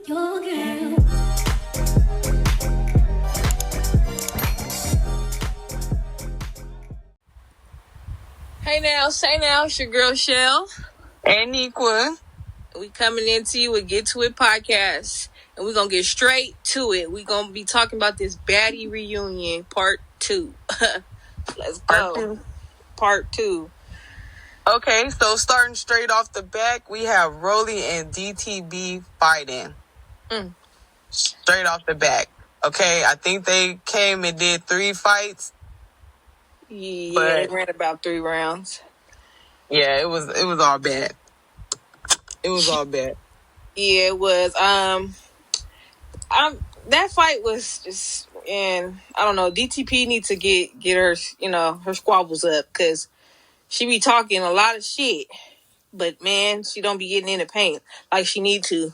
your girl. Hey now, say now, it's your girl Shell. And Equa. We coming into you with Get To It podcast. And we're going to get straight to it. We're going to be talking about this baddie reunion, part 2. Let's go. Part 2. Okay, so starting straight off the back, we have Rolly and DTB fighting. Straight off the back. Okay, I think they came and did 3 fights. Yeah, they ran about 3 rounds. Yeah, it was all bad. It was all bad. Yeah, it was. That fight was just, and I don't know, DTP needs to get her, her squabbles up, because she be talking a lot of shit, but man, she don't be getting in the paint like she need to.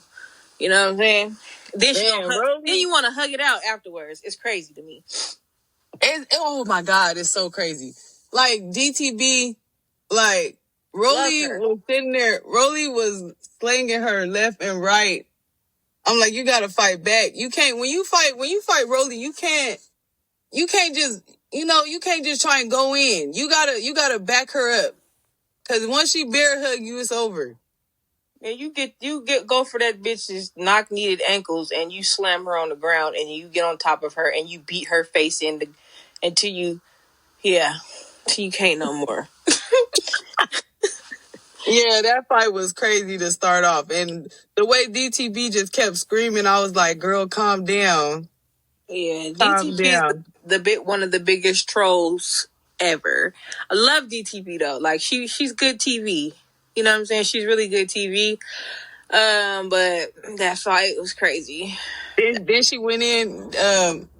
You know what I'm saying? Then then you want to hug it out afterwards. It's crazy to me. Oh my God, it's so crazy. Like DTB, like Rolly was sitting there. Rolly was slinging her left and right. I'm like, you gotta fight back. You can't when you fight Rolly, you can't just you can't just try and go in. You gotta back her up. Cause once she bear hug you, it's over. And you go for that bitch's knock kneed ankles and you slam her on the ground and you get on top of her and you beat her face until you can't no more. Yeah, that fight was crazy to start off. And the way DTB just kept screaming, I was like, girl, calm down. Yeah, DTP is one of the biggest trolls ever. I love DTP though. Like she's good TV. You know what I'm saying? She's really good TV. But that fight was crazy. Then she went in,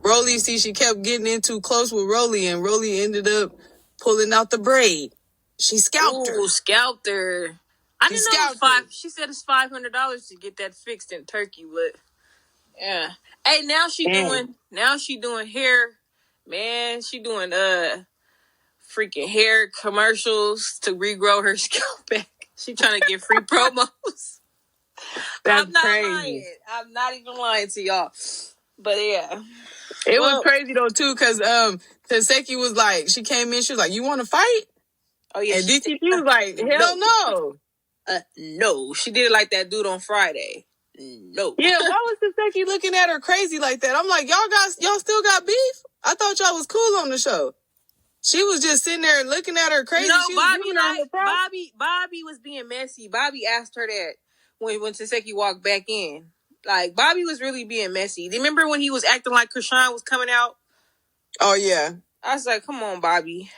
Rolly, she kept getting in too close with Rolly, and Rolly ended up pulling out the braid. She scalped her. Scalped her. I didn't know it was she said it's $500 to get that fixed in Turkey, but yeah. Hey, now she doing hair, man. She doing freaking hair commercials to regrow her scalp back. She trying to get free promos. That's crazy. Lying. I'm not even lying to y'all. But yeah. It was crazy though too, because Taseki was like, she came in, she was like, you want to fight? Oh yeah. And DTP was like, hell no. No. She did it like that dude on Friday. No. Yeah, why was Taseki looking at her crazy like that? I'm like, y'all still got beef? I thought y'all was cool on the show. She was just sitting there looking at her crazy. No, Bobby was being messy. Bobby asked her that when Taseki walked back in. Like, Bobby was really being messy. Do you remember when he was acting like Krishan was coming out? Oh, yeah. I was like, come on, Bobby.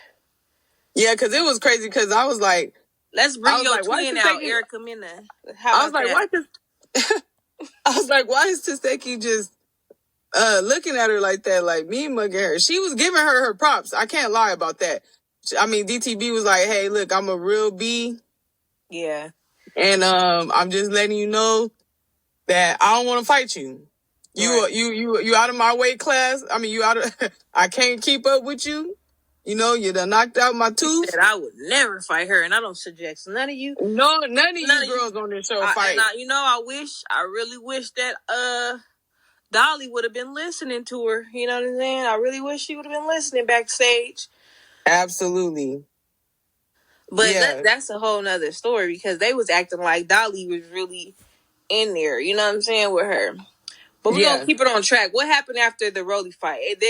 Yeah, because it was crazy, because I was like... Let's bring your twin out, Erica Mena. I was like, why is Taseki just looking at her like that, like me mugging her? She was giving her props. I can't lie about that. I mean, DTB was like, hey, look, I'm a real B. Yeah. And I'm just letting you know that I don't want to fight you. You out of my weight class. I mean, I can't keep up with you. You know, you done knocked out my tooth. I would never fight her, and I don't suggest none of you. No, none of you girls on this show fight. I really wish that Dolly would have been listening to her. You know what I'm saying? I really wish she would have been listening backstage. Absolutely. But that's a whole nother story, because they was acting like Dolly was really in there. You know what I'm saying, with her. But we're going to keep it on track. What happened after the Rolly fight?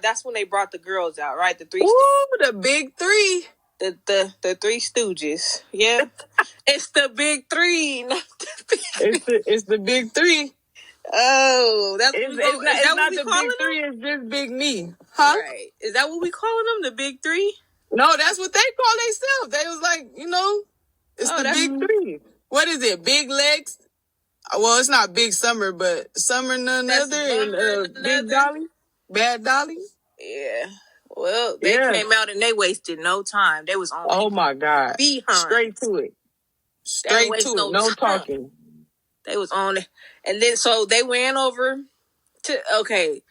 That's when they brought the girls out, right? The three. Ooh, the big 3. The 3 Stooges. Yeah. It's the big 3. Not the big it's the big 3. Oh, that's it's not the big 3. It's just big me. Huh? Right. Is that what we calling them? The big 3? No, that's what they call themselves. They was like, it's the big 3. What is it? Big Legs? Well, it's not Big Summer, but Summer none other, and Big Dolly, Bad Dolly. Yeah. Well, they came out and they wasted no time. They was on. Oh my God! Behind. Straight to it. No talking. They was on it, and then so they ran over to. Okay,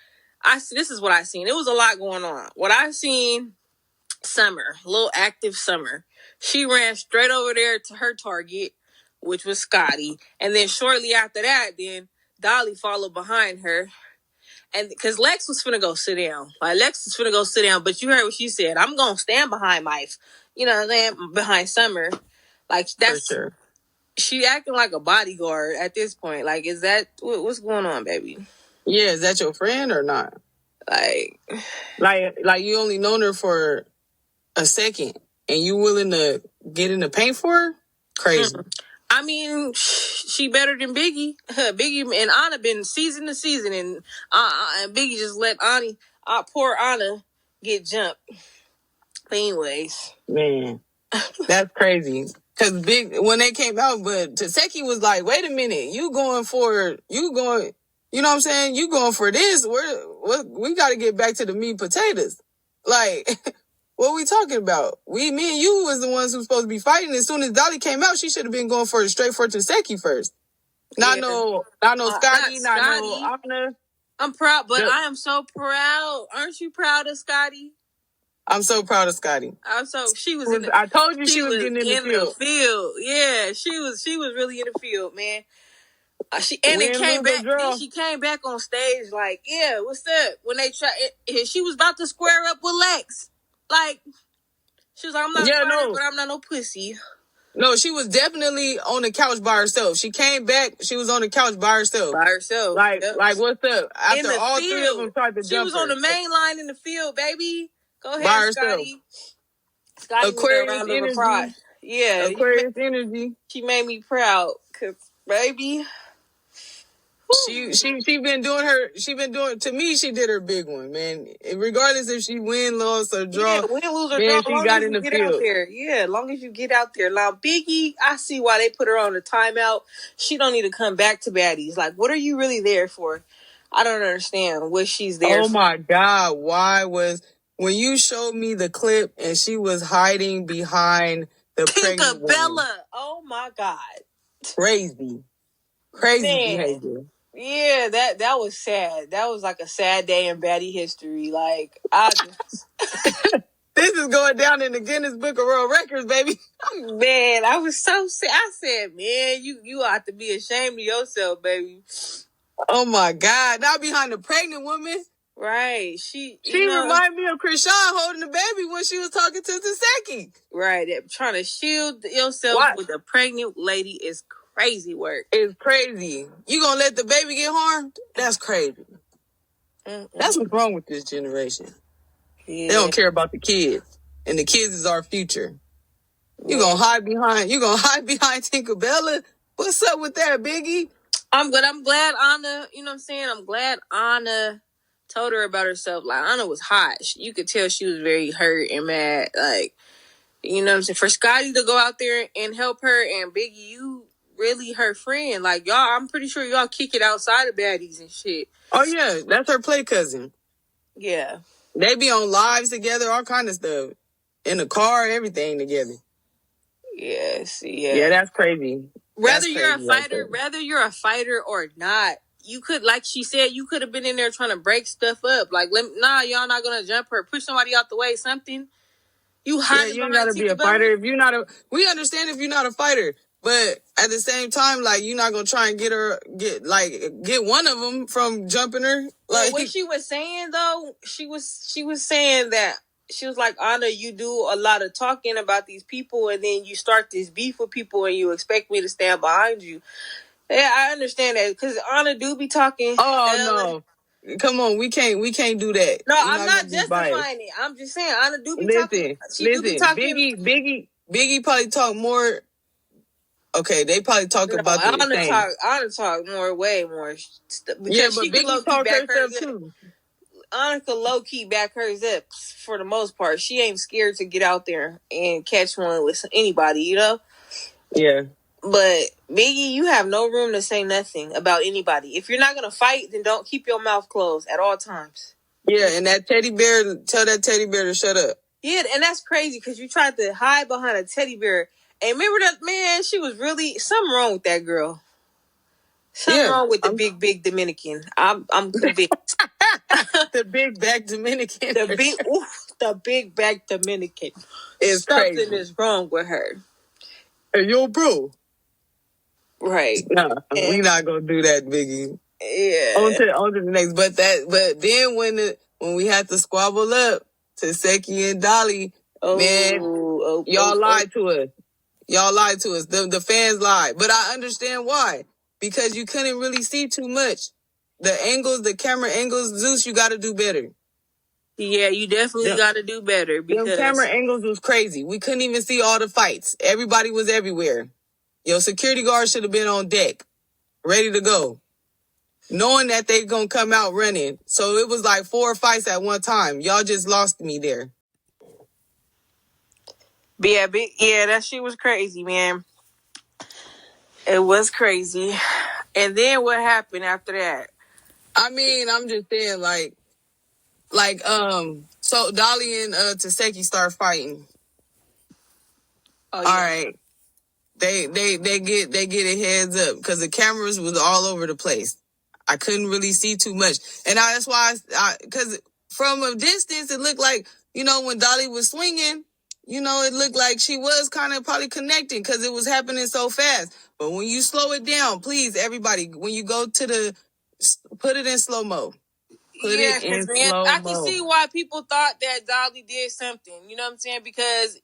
this is what I seen. It was a lot going on. What I seen, Summer, little active Summer. She ran straight over there to her target, which was Scotty. And then shortly after that, then Dolly followed behind her. And because Lex was finna go sit down. Like, Lex was finna go sit down, but you heard what she said. I'm gonna stand behind behind Summer. Like, that's... For sure. She acting like a bodyguard at this point. Like, is that... What's going on, baby? Yeah, is that your friend or not? Like you only known her for a second, and you willing to get in the paint for her? Crazy. I mean, she better than Biggie. Biggie and Anna been season to season, and Biggie just let poor Anna get jumped. But anyways, man, that's crazy. Because when they came out, but Taseki was like, "Wait a minute, you know what I'm saying? You going for this? We got to get back to the meat and potatoes. Like, what are we talking about? Me and you was the ones who supposed to be fighting. As soon as Dolly came out, she should have been going straight for Taseki first. Not no Scotty, not no Anna. I'm proud, but I am so proud. Aren't you proud of Scotty? I'm so proud of Scotty. I told you she was getting in the field. Yeah, she was really in the field, man. She came back on stage like, yeah, what's up? When they she was about to square up with Lex. Like, she was like, I'm not a fighter, but I'm not no pussy. No, she was definitely on the couch by herself. She came back, she was on the couch by herself. Like, what's up? After all three of them tried to jump her. She was on the main line in the field, baby. Go ahead, Scotty. Scotty Aquarius energy. Yeah. Aquarius energy. She made me proud, cause baby. She been doing to me, she did her big one, man. Regardless if she win, loss, or draw. Yeah, win, lose, or draw, she got in the field. Out there. Yeah, as long as you get out there. Now, Biggie, I see why they put her on the timeout. She don't need to come back to Baddies. Like, what are you really there for? I don't understand what she's there for. Oh my God, when you showed me the clip and she was hiding behind the pregnant woman. Oh my God. Crazy behavior. Yeah, that was sad. That was like a sad day in Baddie history. Like, this is going down in the Guinness Book of World Records, baby. Man, I was so sad. I said, man, you ought to be ashamed of yourself, baby. Oh my God. Not behind the pregnant woman. Right. She reminded me of Krishan holding the baby when she was talking to Taseki. Right. Trying to shield yourself with a pregnant lady is crazy work. It's crazy. You gonna let the baby get harmed? That's crazy. That's what's wrong with this generation. Yeah. They don't care about the kids. And the kids is our future. You gonna hide behind Tinkerbella? What's up with that, Biggie? I'm glad Anna, you know what I'm saying? I'm glad Anna told her about herself. Like, Anna was hot. You could tell she was very hurt and mad. Like, you know what I'm saying? For Scotty to go out there and help her, and Biggie, you really her friend. Like, y'all, I'm pretty sure y'all kick it outside of Baddies and shit. Oh, yeah. That's her play cousin. Yeah. They be on lives together, all kind of stuff. In the car, everything together. Yes, yeah. Yeah, that's crazy. Whether you're a fighter or not, you could, like she said, you could have been in there trying to break stuff up. Like, y'all not gonna jump her, push somebody out the way, something. You ain't gotta be a fighter if you're not we understand if you're not a fighter, but at the same time, like, you're not gonna try and get one of them from jumping her. Like, what she was saying though, she was saying that. She was like, Anna, you do a lot of talking about these people, and then you start this beef with people, and you expect me to stand behind you. Yeah, I understand that, because Anna do be talking. Oh, no. Come on, we can't do that. No, I'm not justifying it. I'm just saying, Anna do be talking. Do be talking. Biggie probably talk more. Okay, they probably talk about the same. Anna talk more, way more. Yeah, but Biggie talk herself too. Anna could low-key back hers up for the most part. She ain't scared to get out there and catch one with anybody, you know? Yeah. But, Biggie, you have no room to say nothing about anybody. If you're not going to fight, then don't keep your mouth closed at all times. Yeah, and tell that teddy bear to shut up. Yeah, and that's crazy because you tried to hide behind a teddy bear. And remember that, man, she was really... Something wrong with that girl. Something wrong with the big Dominican. I'm convinced. The big back Dominican. The big back Dominican. It's Something crazy. is wrong with her. Hey, yo, bro. Right. Nah, we not gonna do that, Biggie. Yeah. On to the next. But then when we had to squabble up to Seki and Dolly, man, y'all lied to us. Y'all lied to us. The fans lied. But I understand why. Because you couldn't really see too much. The camera angles, Zeus, you got to do better. Yeah, you definitely got to do better because them camera angles was crazy. We couldn't even see all the fights. Everybody was everywhere. Your security guard should have been on deck, ready to go, knowing that they gonna come out running. So it was like 4 fights at one time. Y'all just lost me there. Yeah, that shit was crazy, man. It was crazy. And then what happened after that? I mean, I'm just saying, so Dolly and Taseki start fighting. Oh, yeah. All right. They get a heads up because the cameras was all over the place. I couldn't really see too much, and that's why because from a distance it looked like, when Dolly was swinging, it looked like she was kind of probably connecting because it was happening so fast. But when you slow it down, please, everybody, when you go to put it in slow mo. Yeah, because man, I can see why people thought that Dolly did something. You know what I'm saying? Because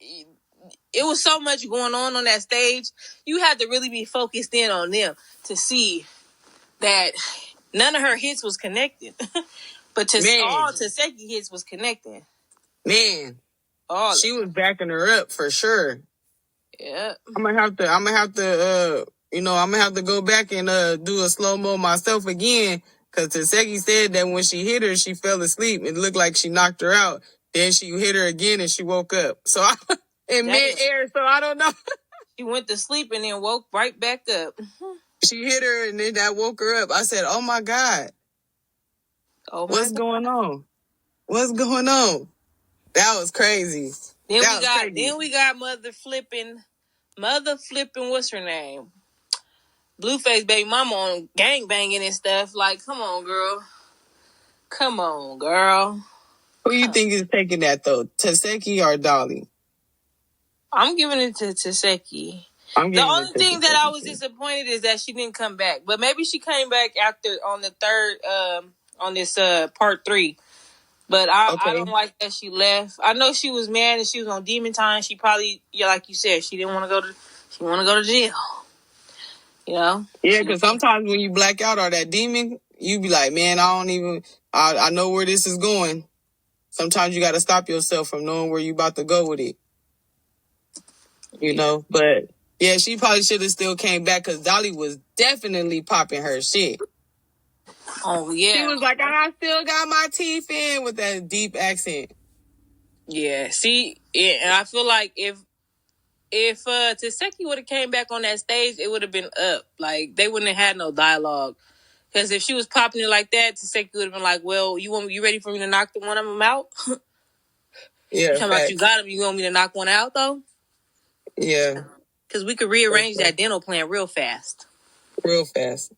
it was so much going on that stage. You had to really be focused in on them to see that none of her hits was connected. But all Taseki hits was connecting. Man, she was backing her up for sure. Yeah. I'm gonna have to I'm gonna have to go back and do a slow mo myself again. Cause Taseki said that when she hit her, she fell asleep. It looked like she knocked her out. Then she hit her again and she woke up. So in midair, so I don't know. She went to sleep and then woke right back up. She hit her and then that woke her up. I said, "Oh my God. What's going on? What's going on?" That was crazy. Then we got mother flipping, what's her name? Blueface baby mama on gang banging and stuff. Like, come on, girl. Come on, girl. Who you think is taking that though? Taseki or Dolly? I'm giving it to Taseki. The only thing that I was disappointed is that she didn't come back. But maybe she came back after on the third on this part 3. But I don't like that she left. I know she was mad and she was on demon time. She probably, like you said, she didn't want to go to jail. You know? Yeah, because sometimes when you black out or that demon, you be like, man, I know where this is going. Sometimes you got to stop yourself from knowing where you about to go with it. You know? But, yeah, she probably should have still came back because Dolly was definitely popping her shit. Oh, yeah. She was like, I still got my teeth in with that deep accent. Yeah, see, and I feel like if Taseki would have came back on that stage, it would have been up. Like, they wouldn't have had no dialogue. Because if she was popping it like that, Taseki would have been like, well, you ready for me to knock one of them out? Yeah. You talking about you got him, you want me to knock one out, though? Yeah. Because we could rearrange that dental plan real fast. Real fast.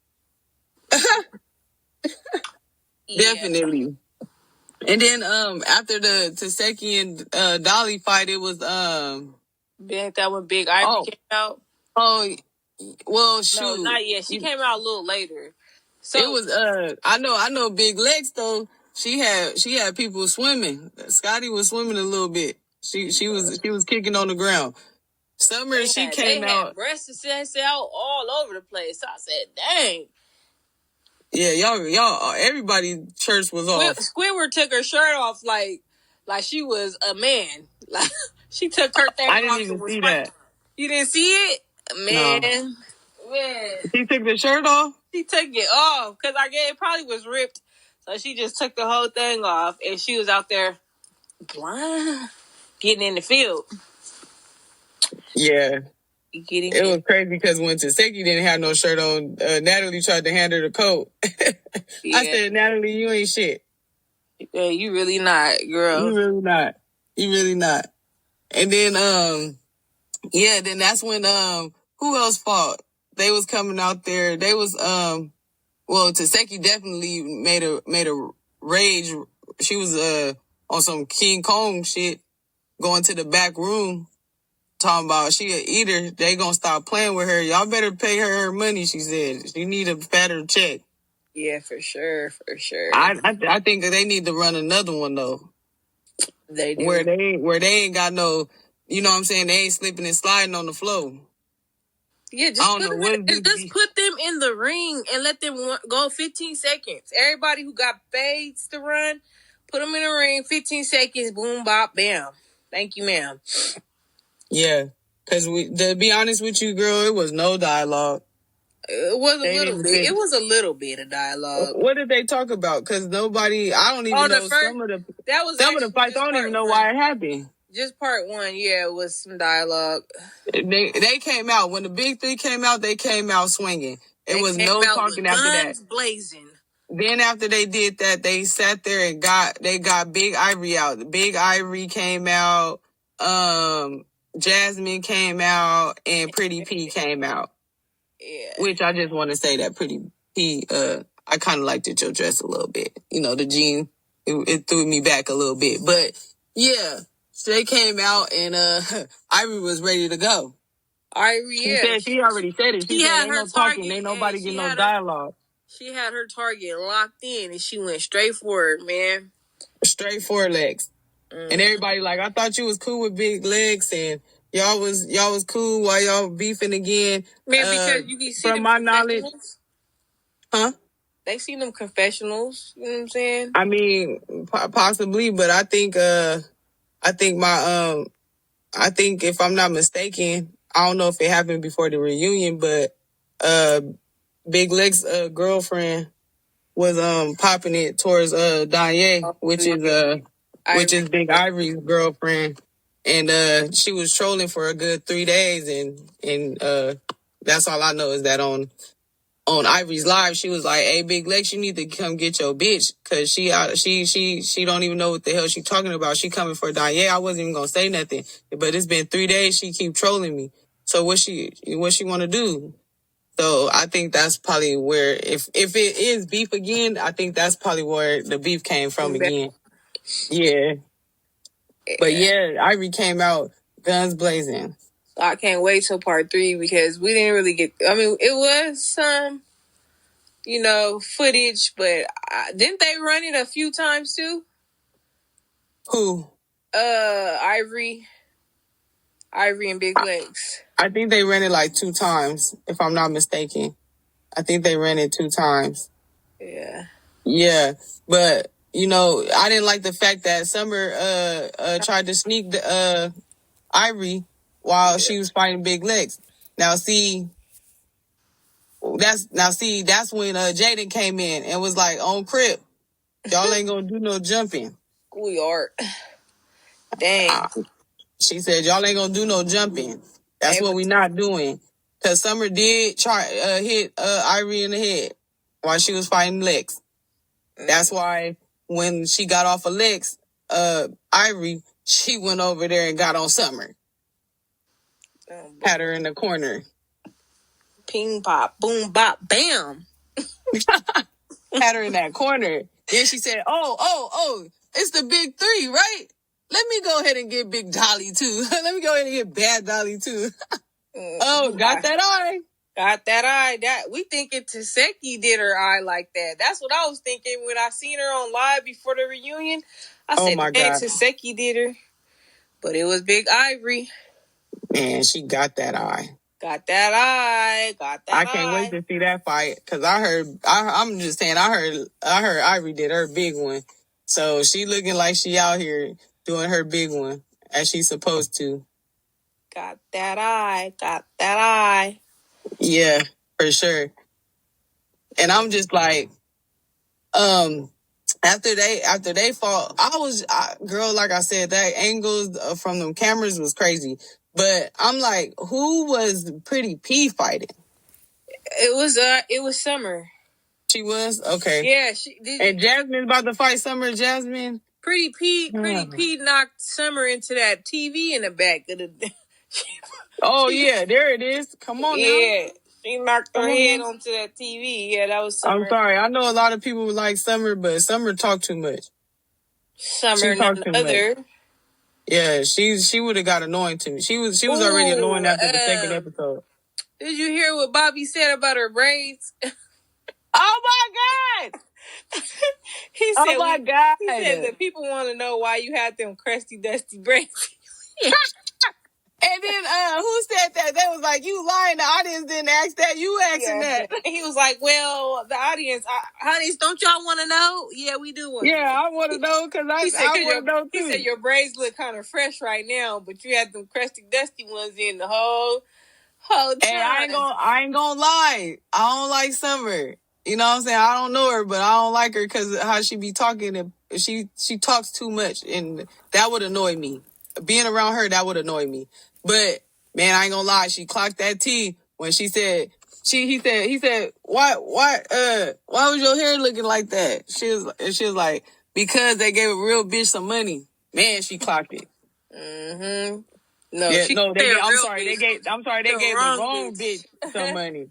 Definitely. And then after the Taseki and Dolly fight, it was that when Big Ivy came out. Oh, well, shoot. No, not yet. She came out a little later. So it was I know Big Lex though. She had people swimming. Scotty was swimming a little bit. She was kicking on the ground. Summer she came out. Had breasts out all over the place. I said, dang. Yeah, y'all, everybody church was off. Squidward took her shirt off like she was a man. Like she took her thing off. I didn't even see that. You didn't see it, man. No. Man, she took the shirt off. She took it off because it probably was ripped. So she just took the whole thing off, and she was out there blind, getting in the field. Yeah. It was crazy because when Taseki didn't have no shirt on, Natalie tried to hand her the coat. I said, Natalie, you ain't shit. Yeah, you really not, girl. You really not. And then, then that's when, who else fought? They was coming out there. They was, Taseki definitely made a rage. She was, on some King Kong shit, going to the back room. Talking about she a eater, they gonna stop playing with her. Y'all better pay her money, she said. She need a fatter check. Yeah, for sure. I think that they need to run another one though. They do. Where they ain't got no, you know what I'm saying? They ain't slipping and sliding on the floor. Yeah, just put them in the ring and let them go 15 seconds. Everybody who got fades to run, put them in the ring, 15 seconds, boom, bop, bam. Thank you, ma'am. Yeah, because to be honest with you, girl, it was no dialogue. It was a little bit. It was a little bit of dialogue. What did they talk about? Because nobody, I don't even know some of the fights. I don't even know why it happened. Just part one, yeah, it was some dialogue. They came out when the big three came out. They came out swinging. It was no talking after that. Guns blazing. Then after they did that, they sat there and got Big Ivory out. Big Ivory came out. Jasmine came out, and Pretty P came out. Yeah. Which I just want to say that Pretty P, I kind of liked your dress a little bit. You know, the jean, it threw me back a little bit. But yeah, so they came out and Ivory was ready to go. Ivory, yeah. She already said it. She said, ain't no talking, ain't nobody getting no dialogue. She had her target locked in and she went straight for it, man. Straight for legs. Mm-hmm. And everybody like, I thought you was cool with big legs and y'all was cool while y'all beefing again. Man, because you can see from my knowledge. Huh? They seen them confessionals, you know what I'm saying? I mean, possibly, but I think if I'm not mistaken, I don't know if it happened before the reunion, but Big Lex girlfriend was popping it towards Danye, which is Big Ivory's girlfriend, and she was trolling for a good 3 days, and that's all I know is that on Ivory's live, she was like, "Hey, Big Lex, you need to come get your bitch, cause she don't even know what the hell she talking about. She coming for Danye." I wasn't even gonna say nothing, but it's been 3 days. She keep trolling me. So what she want to do? So I think that's probably where, if it is beef again, I think that's probably where the beef came from again. Yeah. But yeah, Ivory came out guns blazing. So I can't wait till part 3 because we didn't really get. I mean, it was some, footage, but didn't they run it a few times too? Who? Ivory and Big Legs. I think they ran it like 2 times, if I'm not mistaken. I think they ran it 2 times. Yeah. Yeah, but I didn't like the fact that Summer tried to sneak the Ivory while she was fighting Big Legs. That's when Jaden came in and was like, on Crip, y'all ain't gonna do no jumping. We are. Dang. She said, y'all ain't gonna do no jumping. That's what we not doing. Cause Summer did try hit Ivory in the head while she was fighting Lex. That's why when she got off of Lex, Ivory, she went over there and got on Summer. Had her in the corner. Ping pop, boom bop, bam. Had her in that corner. Then she said, oh, it's the big 3, right? Let me go ahead and get Big Dolly too. Let me go ahead and get Bad Dolly too. Got that eye. Got that eye. That we thinking Taseki did her eye like that. That's what I was thinking when I seen her on live before the reunion. I said, my God, Taseki did her, but it was Big Ivory. Man, she got that eye. Got that eye. I can't wait to see that fight because I'm just saying, I heard Ivory did her big one, so she looking like she out here doing her big one as she's supposed to. Got that eye. Yeah, for sure. And I'm just like, after they fought, girl, like I said, that angles from them cameras was crazy. But I'm like, who was Pretty P fighting? It was Summer. She was? Okay. Yeah, and Jasmine's about to fight Summer. Jasmine. Pretty P knocked Summer into that TV in the back of the. Yeah, there it is. Come on now. Yeah, she knocked her head onto that TV. Yeah, that was Summer. I'm sorry. I know a lot of people like Summer, but Summer talk too much. Summer none other. Yeah, she would have got annoying to me. She was already annoying after the second episode. Did you hear what Bobby said about her braids? Oh my God! He Oh said, my God! he said that people want to know why you had them crusty, dusty braids. And then who said that? They was like, you lying. The audience didn't ask that. You asking that. And he was like, well, the audience, honeys, don't y'all want to know? Yeah, we do want to know. I want to know because I want to know too. He said your braids look kind of fresh right now, but you had them crusty, dusty ones in the whole time. And I ain't gonna lie. I don't like Summer. You know what I'm saying? I don't know her, but I don't like her because how she be talking. And she talks too much, and that would annoy me. Being around her, that would annoy me. But man, I ain't gonna lie. She clocked that T when she said he said why was your hair looking like that? She was like, because they gave a real bitch some money. Man, she clocked it. Mm-hmm. I'm sorry, they gave the wrong bitch some money.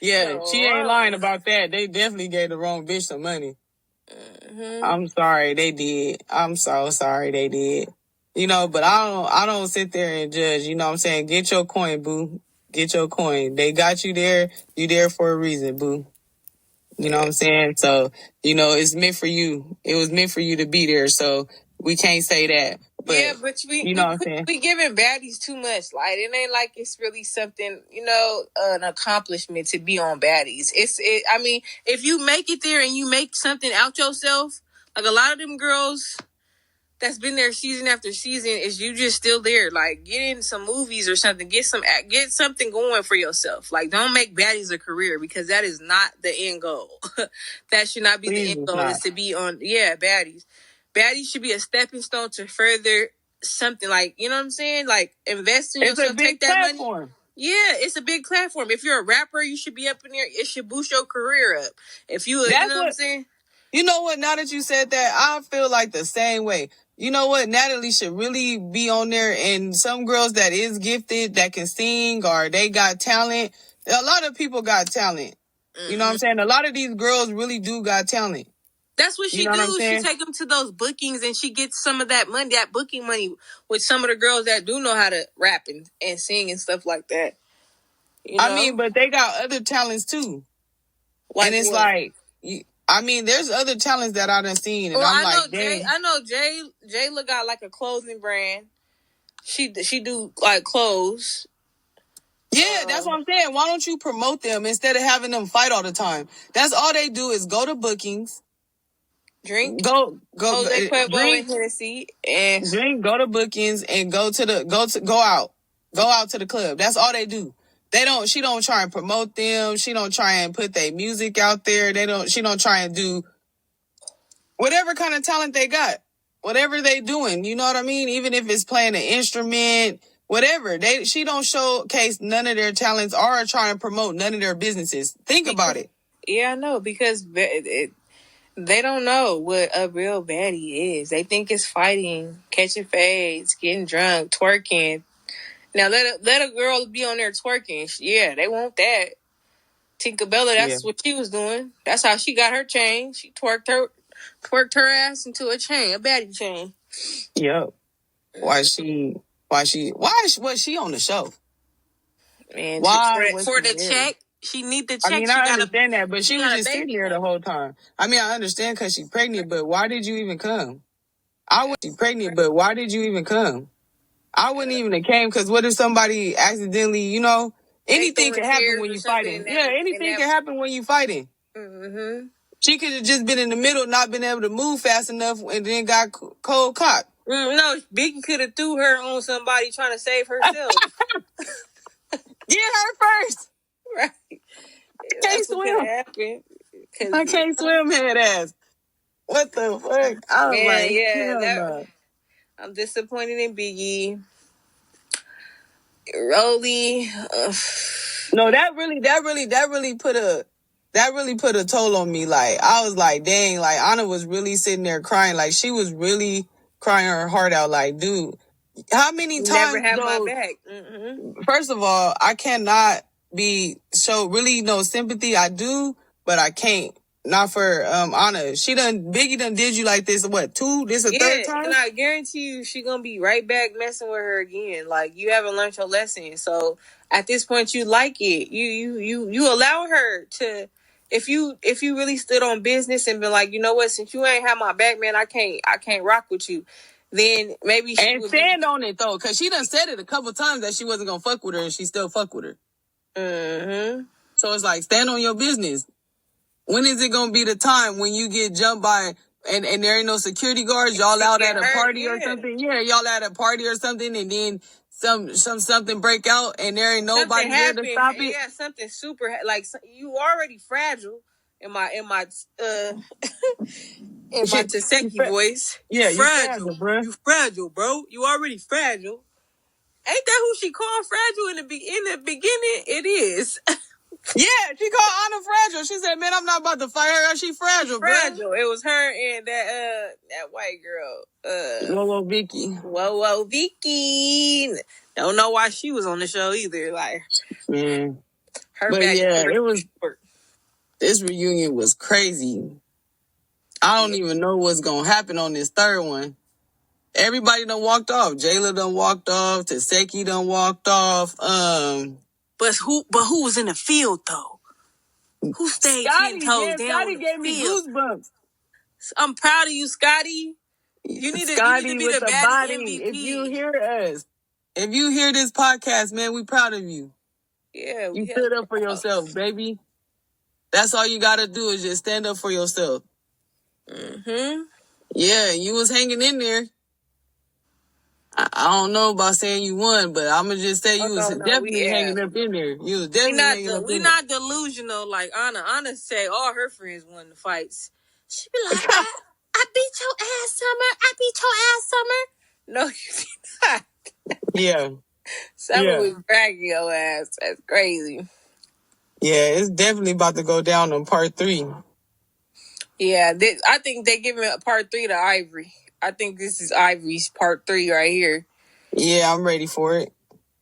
Yeah, she ain't lying about that. They definitely gave the wrong bitch some money. Mm-hmm. I'm sorry, they did. I'm so sorry they did. You know, but I don't sit there and judge. You know what I'm saying? Get your coin, boo. Get your coin. They got you there. You there for a reason, boo. You know what I'm saying? So, you know, it's meant for you. It was meant for you to be there. So we can't say that. But, but we giving Baddies too much. Like, it ain't like it's really something, an accomplishment to be on Baddies. I mean, if you make it there and you make something out yourself, like a lot of them girls that's been there season after season, is you just still there. Like, get in some movies or something. Get something going for yourself. Like, don't make Baddies a career, because that is not the end goal. That should not be the end goal. Is to be on Baddies. Baddies should be a stepping stone to further something. Like, you know what I'm saying? Like, invest in yourself. It's a big platform. Money. Yeah, it's a big platform. If you're a rapper, you should be up in there. It should boost your career up. If you know what I'm saying? You know what? Now that you said that, I feel like the same way. You know what? Natalie should really be on there, and some girls that is gifted, that can sing, or they got talent. A lot of people got talent. Mm-hmm. You know what I'm saying? A lot of these girls really do got talent. That's what she do. She take them to those bookings, and she gets some of that money, that booking money, with some of the girls that do know how to rap and sing and stuff like that. You know? I mean, but they got other talents too. Like, and it's what? Like... I mean, there's other talents that I done seen, and I'm like, dang. I know Jayla got like a clothing brand. She do like clothes. Yeah, that's what I'm saying. Why don't you promote them instead of having them fight all the time? That's all they do is go to bookings, drink, go Jose Pueblo and Hennessy, and drink, go to bookings, and go out to the club. That's all they do. She don't try and promote them. She don't try and put their music out there. She don't try and do whatever kind of talent they got, whatever they doing. You know what I mean? Even if it's playing an instrument, whatever. She don't showcase none of their talents or try and promote none of their businesses. Think about it. Yeah, I know, because they don't know what a real baddie is. They think it's fighting, catching fades, getting drunk, twerking. Now let a girl be on there twerking. Yeah, they want that. Tinkerbella, that's what she was doing. That's how she got her chain. She twerked her ass into a chain, a baddie chain. Yep. Was she on the show? Man, for the check. She need the check. I mean, I understand that, but she was just sitting there the whole time. I mean, I understand because she's pregnant, but why did you even come? She's pregnant, but why did you even come? I wouldn't even have came, because what if somebody accidentally, anything can happen when you're fighting. Yeah, anything can happen when you're fighting. Mm-hmm. She could have just been in the middle, not been able to move fast enough, and then got cold cocked. No, Biggie could have threw her on somebody trying to save herself. Get her first. Right. I can't swim. I can't swim, head ass. What the fuck? I was I'm disappointed in Biggie. Rolly. No, that really put a toll on me. Like, I was like, dang, like Anna was really sitting there crying. Like, she was really crying her heart out. Like, dude, how many times? Never have my back. Mm-hmm. First of all, I cannot show really no sympathy. I do, but I can't. Not for Anna. Biggie done did you like this, what, this a third time? And I guarantee you she gonna be right back messing with her again. Like, you haven't learned your lesson. So at this point you like it. You allow her to if you really stood on business and been like, you know what, since you ain't have my back, man, I can't rock with you. Then maybe she would stand on it though, because she done said it a couple times that she wasn't gonna fuck with her, and she still fuck with her. Mm-hmm. So it's like, stand on your business. When is it gonna be the time when you get jumped by and there ain't no security guards? Y'all out at a party or something? Yeah, y'all at a party or something, and then something break out, and there ain't nobody there to stop it. Yeah, something super like you already fragile. In my in my Taseki voice. Yeah, you fragile, bro. You fragile, bro. You already fragile. Ain't that who she called fragile in the beginning? It is. Yeah, she called Anna fragile. She said, "Man, I'm not about to fight her. She fragile, bro." Fragile. It was her and that white girl. Whoa, Vicky. Whoa, Vicky. Don't know why she was on the show either. Like, man, her but back. Yeah, it was. This reunion was crazy. I don't even know what's gonna happen on this third one. Everybody done walked off. Jayla done walked off. Taseki done walked off. But who was in the field though? Who stayed 10 toes down? Scotty gave me goosebumps. I'm proud of you, Scotty. You need to be the Baddies MVP. If you hear us, if you hear this podcast, man, we proud of you. Yeah, you stood up for yourself, baby. That's all you gotta do is just stand up for yourself. Mm-hmm. Yeah, you was hanging in there. I don't know about saying you won, but I'm gonna just say you was definitely hanging up in there. You was definitely hanging up in there. We're not delusional like Anna. Anna say all her friends won the fights. She be like, I beat your ass, Summer. I beat your ass, Summer. No, you did not. Yeah. Summer was dragging your ass. That's crazy. Yeah, it's definitely about to go down on part 3. Yeah, I think they giving part 3 to Ivory. I think this is Ivory's part 3 right here. Yeah, I'm ready for it.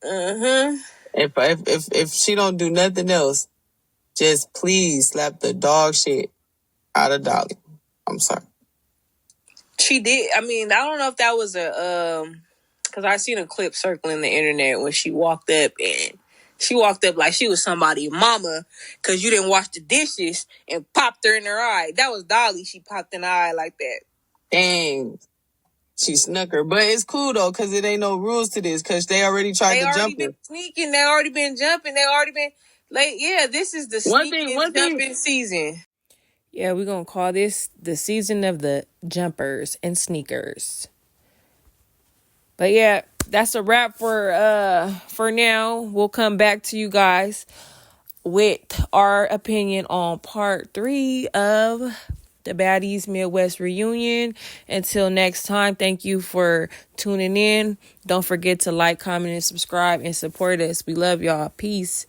Mm-hmm. If she don't do nothing else, just please slap the dog shit out of Dolly. I'm sorry. She did. I mean, I don't know if that was because I seen a clip circling the internet when she walked up like she was somebody's mama because you didn't wash the dishes and popped her in her eye. That was Dolly. She popped in the eye like that. Dang. She snuck her. But it's cool, though, because it ain't no rules to this, because they already tried to jump her. They already been sneaking. They already been jumping. They already been... Like, yeah, this is the sneaking jumping season. Yeah, we're going to call this the season of the jumpers and sneakers. But yeah, that's a wrap for now. We'll come back to you guys with our opinion on part 3 of the Baddies Midwest reunion. Until next time, thank you for tuning in. Don't forget to like, comment, and subscribe and support us. We love y'all. Peace.